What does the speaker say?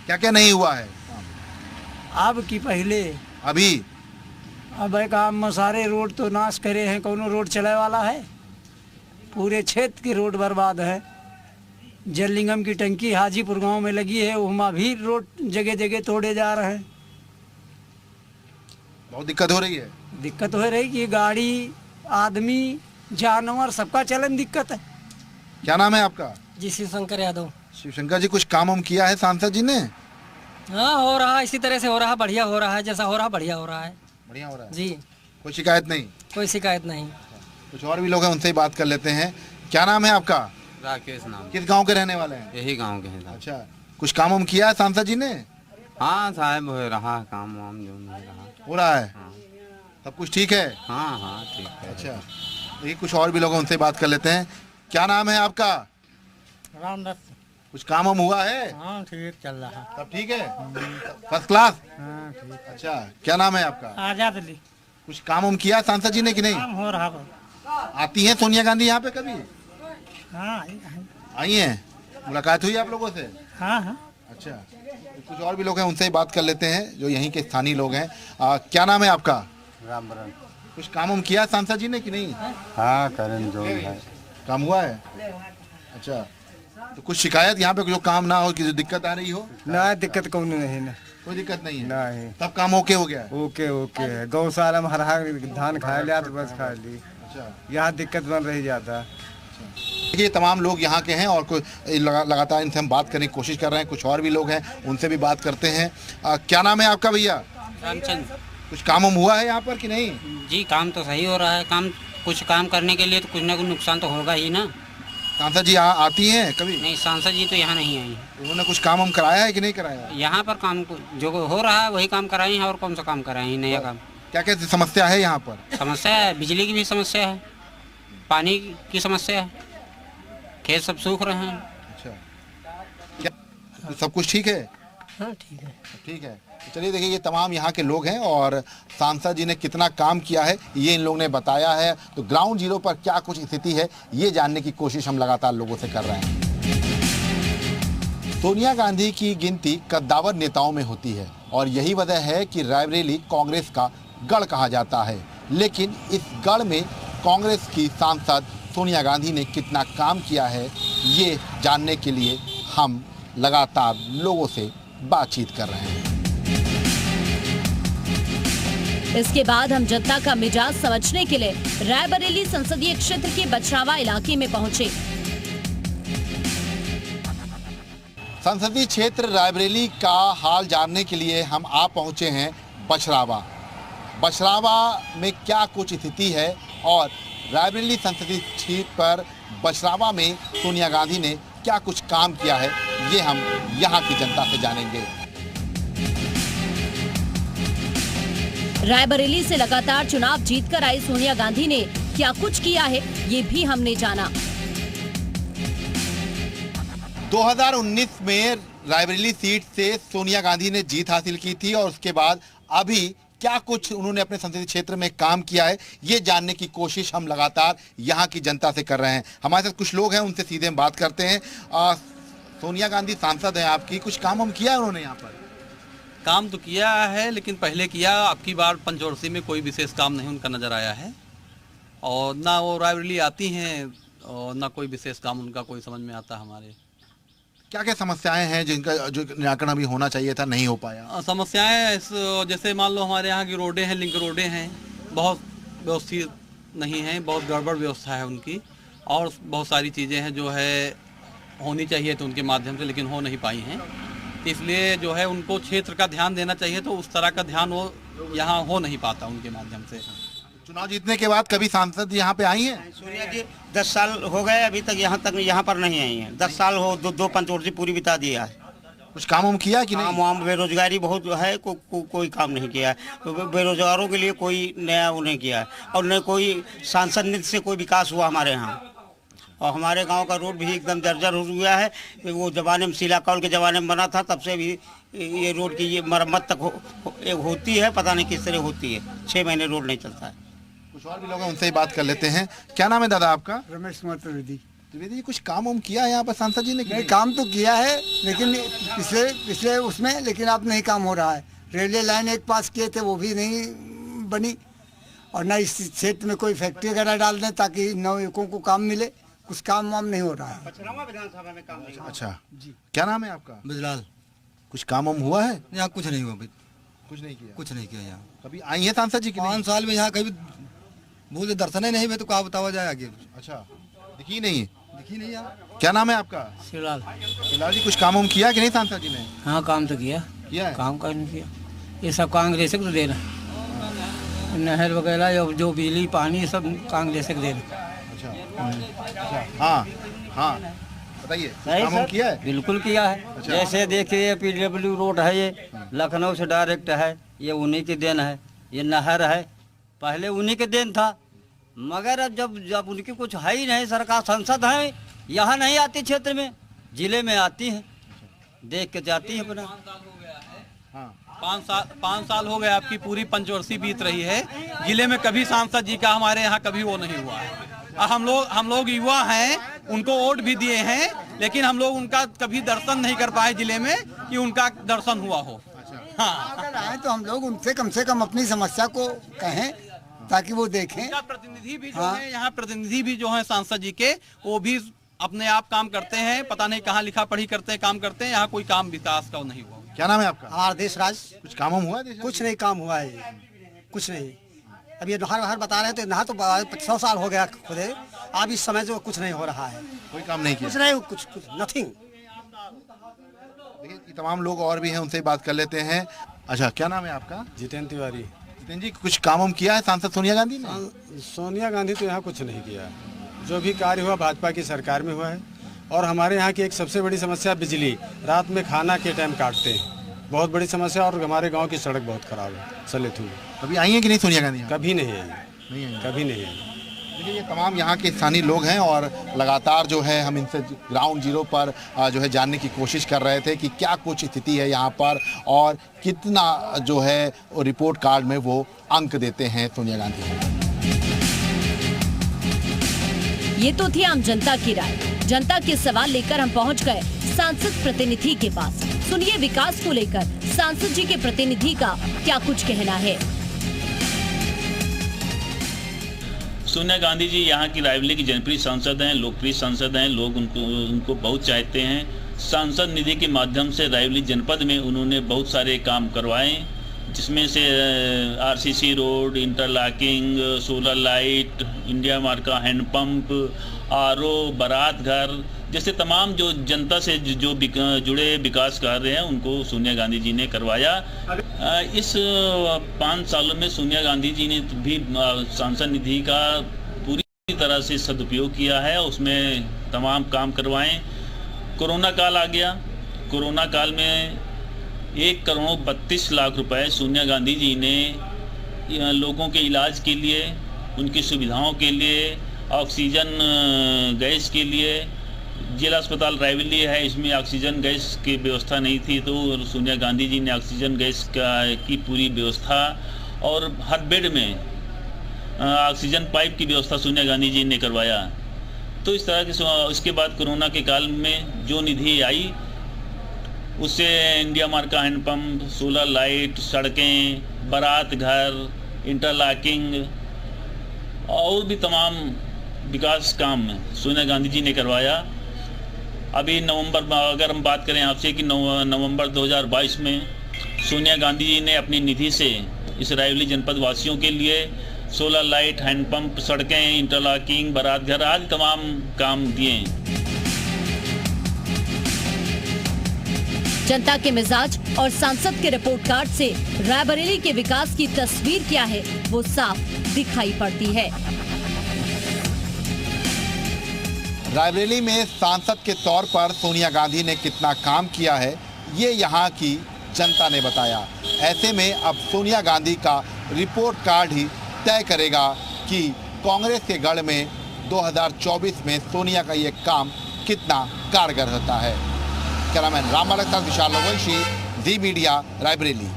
क्या क्या नहीं हुआ है? अब की पहले अभी अब एक काम सारे रोड तो नाश करे हैं, कोनो रोड चले वाला है? पूरे क्षेत्र की रोड बर्बाद है। जल निगम की टंकी हाजीपुर गांव में लगी है, वहाँ भी रोड जगह जगह तोड़े जा रहे हैं। बहुत दिक्कत हो रही है। दिक्कत हो रही कि गाड़ी, आदमी, जानवर सबका चलन दिक्कत है। क्या नाम है आपका? जी शिवशंकर यादव। शिवशंकर जी, कुछ काम हम किया है सांसद जी ने? हाँ हो रहा है, इसी तरह से हो रहा है, बढ़िया हो रहा है, जैसा हो रहा है बढ़िया हो रहा है। बढ़िया हो रहा है जी, कोई शिकायत नहीं? कोई शिकायत नहीं। कुछ और भी लोग हैं, उनसे ही बात कर लेते हैं। क्या नाम है आपका? राकेश नाम। किस गांव के रहने वाले हैं? यही गांव के हैं साहब। अच्छा, कुछ काम हम किया है सांसद जी ने? हाँ साहब, हो रहा है काम वाम जो नहीं रहा। हो रहा है? हाँ सब कुछ ठीक है? हाँ हाँ ठीक है। अच्छा, देखिए कुछ और भी लोग हैं, उनसे बात कर लेते हैं। क्या नाम है आपका? रामदास। कुछ काम हम हुआ है? हाँ ठीक चल रहा है। सब ठीक है? First class? हाँ ठीक। अच्छा, क्या नाम है आपका? आजाद अली। कुछ काम हम किया है सांसद जी ने कि नहीं? काम हो रहा है। आती हैं सोनिया गांधी यहाँ पे कभी? हाँ आई हैं? मुलाकात हुई आप लोगों से? हाँ हाँ। अच्छा, तो कुछ और भी लोग हैं, उनसे ही बात कर लेते हैं जो यहीं के स्थानीय लोग हैं। क्या नाम है आपका? रामबरन। कुछ काम हम किया सांसद जी ने कि नहीं? हाँ करें जो है। काम हुआ है? अच्छा, तो कुछ शिकायत यहाँ पे जो काम ना हो, कि दिक्कत आ रही हो? ना दिक्कत कौन नहीं ना। कोई दिक्कत नहीं है? नहीं। सब काम ओके हो गया है? ओके ओके है। गौशाला में हरा धान खा लिया तो बस खा ली। अच्छा, यहाँ दिक्कत बन रही ज्यादा। ये तमाम लोग यहाँ के हैं और लगातार इनसे हम बात करने की कोशिश कर रहे हैं। कुछ और भी लोग हैं, उनसे भी बात करते हैं। क्या नाम है आपका भैया? रामचंद्र। कुछ काम हम हुआ है यहाँ पर कि नहीं? जी काम तो सही हो रहा है। कुछ काम करने के लिए तो कुछ ना कुछ नुकसान तो होगा ही ना। सांसद जी यहाँ आती हैं कभी? नहीं, सांसद जी तो यहाँ नहीं आई। उन्होंने कुछ काम हम कराया है कि नहीं कराया? यहाँ पर काम जो हो रहा है वही काम कराए हैं, और कौन सा काम कराए हैं नया काम? क्या क्या समस्या है यहाँ पर? समस्या है, बिजली की भी समस्या है, पानी की समस्या है, खेत सब सूख रहे हैं। अच्छा, क्या तो सब कुछ ठीक है? हाँ ठीक है। ठीक है, तो चलिए देखिए, ये तमाम यहाँ के लोग हैं और सांसद जी ने कितना काम किया है ये इन लोगों ने बताया है। तो ग्राउंड जीरो पर क्या कुछ स्थिति है ये जानने की कोशिश हम लगातार लोगों से कर रहे हैं। सोनिया गांधी की गिनती कद्दावर नेताओं में होती है और यही वजह है कि रायबरेली कांग्रेस का गढ़ कहा जाता है। लेकिन इस गढ़ में कांग्रेस की सांसद सोनिया गांधी ने कितना काम किया है ये जानने के लिए हम लगातार लोगों से बातचीत कर रहे हैं। इसके बाद हम जनता का मिजाज समझने के लिए रायबरेली संसदीय क्षेत्र के बछरावा इलाके में पहुंचे। संसदीय क्षेत्र रायबरेली का हाल जानने के लिए हम आ पहुंचे हैं बछरावा। बछरावा में क्या कुछ स्थिति है और रायबरेली संसदीय क्षेत्र पर बछरावा में सोनिया गांधी ने क्या कुछ काम किया है ये हम यहाँ की जनता से जानेंगे। रायबरेली से लगातार चुनाव जीतकर आई सोनिया गांधी ने क्या कुछ किया है ये भी हमने जाना। 2019 में रायबरेली सीट से सोनिया गांधी ने जीत हासिल की थी और उसके बाद अभी क्या कुछ उन्होंने अपने संसदीय क्षेत्र में काम किया है ये जानने की कोशिश हम लगातार यहाँ की जनता से कर रहे हैं। हमारे साथ कुछ लोग हैं, उनसे सीधे हम बात करते हैं। सोनिया गांधी सांसद हैं आपकी, कुछ काम हम किया है उन्होंने यहाँ पर? काम तो किया है, लेकिन पहले किया, अब की बार पंचवर्षीय में कोई विशेष काम नहीं उनका नज़र आया है और ना वो रायबरेली आती हैं और ना कोई विशेष काम उनका कोई समझ में आता हमारे। क्या क्या समस्याएं हैं जिनका जो निराकरण अभी होना चाहिए था नहीं हो पाया? समस्याएं जैसे मान लो हमारे यहाँ की रोडें हैं, लिंक रोडें हैं, बहुत व्यवस्थित नहीं हैं, बहुत गड़बड़ व्यवस्था है उनकी, और बहुत सारी चीज़ें हैं जो है होनी चाहिए तो उनके माध्यम से, लेकिन हो नहीं पाई हैं। इसलिए जो है उनको क्षेत्र का ध्यान देना चाहिए, तो उस तरह का ध्यान वो यहाँ हो नहीं पाता उनके माध्यम से। चुनाव जीतने के बाद कभी सांसद यहाँ पे आई हैं? सोनिया जी 10 साल हो गए अभी तक यहाँ पर नहीं आई हैं। 10 साल हो, दो पंचवर्षीय पूरी बिता दिया है। कुछ काम हम किया कि नहीं? काम वहाँ बेरोजगारी बहुत है, कोई काम नहीं किया है। तो बेरोजगारों के लिए कोई नया वो नहीं किया है और न कोई सांसद निधि से कोई विकास हुआ हमारे यहाँ। और हमारे गांव का रोड भी एकदम जर्जर हो गया है। वो जमाने में शीला कौल के ज़माने में बना था, तब से भी ये रोड की ये मरम्मत तक होती है, पता नहीं किस तरह होती है। 6 महीने रोड नहीं चलता है। कुछ और भी लोग हैं, उनसे ही बात कर लेते हैं। क्या नाम है दादा आपका? रमेश कुमार त्रिवेदी। द्विवेदी जी, कुछ काम वाम किया है यहाँ पर सांसद जी ने? नहीं, काम तो किया है लेकिन पिछले उसमें, लेकिन अब नहीं काम हो रहा है। रेलवे लाइन एक पास किए थे, वो भी नहीं बनी, और न इस क्षेत्र में कोई फैक्ट्री वगैरह डाल दें ताकि नवयुवकों को काम मिले। कुछ काम वाम नहीं हो रहा है। अच्छा, क्या नाम है आपका? बिजलाल। कुछ काम वाम हुआ है? यहाँ कुछ नहीं हुआ, कुछ नहीं किया। कुछ नहीं किया यहाँ। कभी आई है सांसद जी की? 5 साल में यहाँ कभी बोले दर्शन ही नहीं हुए, तो कहाँ बतावा जाए आगे। अच्छा, दिखी नहीं है? दिखी नहीं यहाँ। क्या नाम है आपका? शिवलाल। शिवलाल जी, कुछ काम वाम किया कि नहीं सांसद जी ने? हाँ, काम तो किया है? काम का नहीं किया, ये सब कांग्रेस को देना। नहर वगैरह या जो बिजली पानी सब कांग्रेस को देना। हाँ हाँ, बताइए, काम वाम किया है? बिल्कुल किया है। जैसे देखिए PW रोड है, ये लखनऊ से डायरेक्ट है, ये उन्हीं की देन है। ये नहर है, पहले उन्हीं के देन था, मगर अब जब उनकी कुछ है ही नहीं, सरकार संसद है यहाँ नहीं आती, क्षेत्र में जिले में आती है, देख के जाती है अपना। 5 साल हो गए, आपकी पूरी पंचवर्षीय बीत रही है, जिले में कभी सांसद जी का हमारे यहाँ कभी वो नहीं हुआ है। हम लोग युवा हैं, उनको वोट भी दिए हैं, लेकिन हम लोग उनका कभी दर्शन नहीं कर पाए जिले में कि उनका दर्शन हुआ हो। हाँ, अगर आए तो हम लोग उनसे कम से कम अपनी समस्या को कहें ताकि वो देखें। प्रतिनिधि भी जो है यहाँ, प्रतिनिधि भी जो है सांसद जी के, वो भी अपने आप काम करते हैं, पता नहीं कहाँ लिखा पढ़ी करते हैं, काम करते हैं, यहाँ कोई काम विकास का नहीं हुआ। क्या नाम है आपका? हमारा देशराज। कुछ काम वाम हुआ है? कुछ नहीं काम हुआ है, कुछ नहीं। अब ये नहर बता रहे थे, नहर तो 100 साल हो गया खुदे, अब इस समय जो कुछ नहीं हो रहा है, कोई काम नहीं किया, कुछ नहीं, कुछ नथिंग। देखिए, तमाम लोग और भी हैं, उनसे बात कर लेते हैं। अच्छा, क्या नाम है आपका? जितेंद्र तिवारी। जितेंद्र जी, कुछ काम वाम किया है सांसद सोनिया गांधी ने? सोनिया गांधी तो यहाँ कुछ नहीं किया, जो भी कार्य हुआ भाजपा की सरकार में हुआ है। और हमारे यहाँ की एक सबसे बड़ी समस्या बिजली, रात में खाना के टाइम काटते हैं, बहुत बड़ी समस्या। और हमारे गांव की सड़क बहुत खराब है, सलेत हुई। कभी आई है कि नहीं सोनिया गांधी? कभी नहीं आई, कभी नहीं आई। देखिए, ये तमाम यहाँ के स्थानीय लोग हैं और लगातार जो है हम इनसे ग्राउंड जीरो पर जो है जानने की कोशिश कर रहे थे कि क्या कुछ स्थिति है यहाँ पर और कितना जो है रिपोर्ट कार्ड में वो अंक देते हैं सोनिया गांधी को। ये तो थी आम जनता की राय। जनता के सवाल लेकर हम पहुंच गए सांसद प्रतिनिधि के पास। सुनिए विकास को लेकर सांसद जी के प्रतिनिधि का क्या कुछ कहना है। सोनिया गांधी जी यहाँ की रायबरेली की जनप्रिय सांसद हैं, लोकप्रिय सांसद हैं, लोग उनको बहुत चाहते हैं। सांसद निधि के माध्यम से रायबरेली जनपद में उन्होंने बहुत सारे काम करवाए, जिसमें से RCC road, interlocking, solar light, India मार्का हैंडपंप, RO, बारात घर जैसे तमाम जो जनता से जो जुड़े विकास कार्य हैं उनको सोनिया गांधी जी ने करवाया। इस 5 सालों में सोनिया गांधी जी ने भी सांसद निधि का पूरी तरह से सदुपयोग किया है, उसमें तमाम काम करवाएं। कोरोना काल आ गया, कोरोना काल में 1,32,00,000 रुपए सोनिया गांधी जी ने लोगों के इलाज के लिए, उनकी सुविधाओं के लिए, ऑक्सीजन गैस के लिए, जिला अस्पताल रायबरेली है, इसमें ऑक्सीजन गैस की व्यवस्था नहीं थी, तो सोनिया गांधी जी ने ऑक्सीजन गैस की पूरी व्यवस्था और हर बेड में ऑक्सीजन पाइप की व्यवस्था सोनिया गांधी जी ने करवाया। तो इस तरह के उसके बाद कोरोना के काल में जो निधि आई उससे इंडिया मार्का हैंडपम्प, सोलर लाइट, सड़कें, बारात घर, इंटरलॉकिंग और भी तमाम विकास काम सोनिया गांधी जी ने करवाया। अभी नवंबर, अगर हम बात करें आपसे कि नवंबर 2022 में सोनिया गांधी जी ने अपनी निधि से इस रायबरेली जनपद वासियों के लिए सोलर लाइट, हैंडपंप, सड़कें, इंटरलॉकिंग, बारात घर आदि तमाम काम दिए। जनता के मिजाज और सांसद के रिपोर्ट कार्ड से रायबरेली के विकास की तस्वीर क्या है वो साफ दिखाई पड़ती है। रायबरेली में सांसद के तौर पर सोनिया गांधी ने कितना काम किया है ये यहाँ की जनता ने बताया। ऐसे में अब सोनिया गांधी का रिपोर्ट कार्ड ही तय करेगा कि कांग्रेस के गढ़ में 2024 में सोनिया का ये काम कितना कारगर होता है। कैमरामैन राम बालक के साथ विशाल रघुवंशी, जी मीडिया, रायबरेली।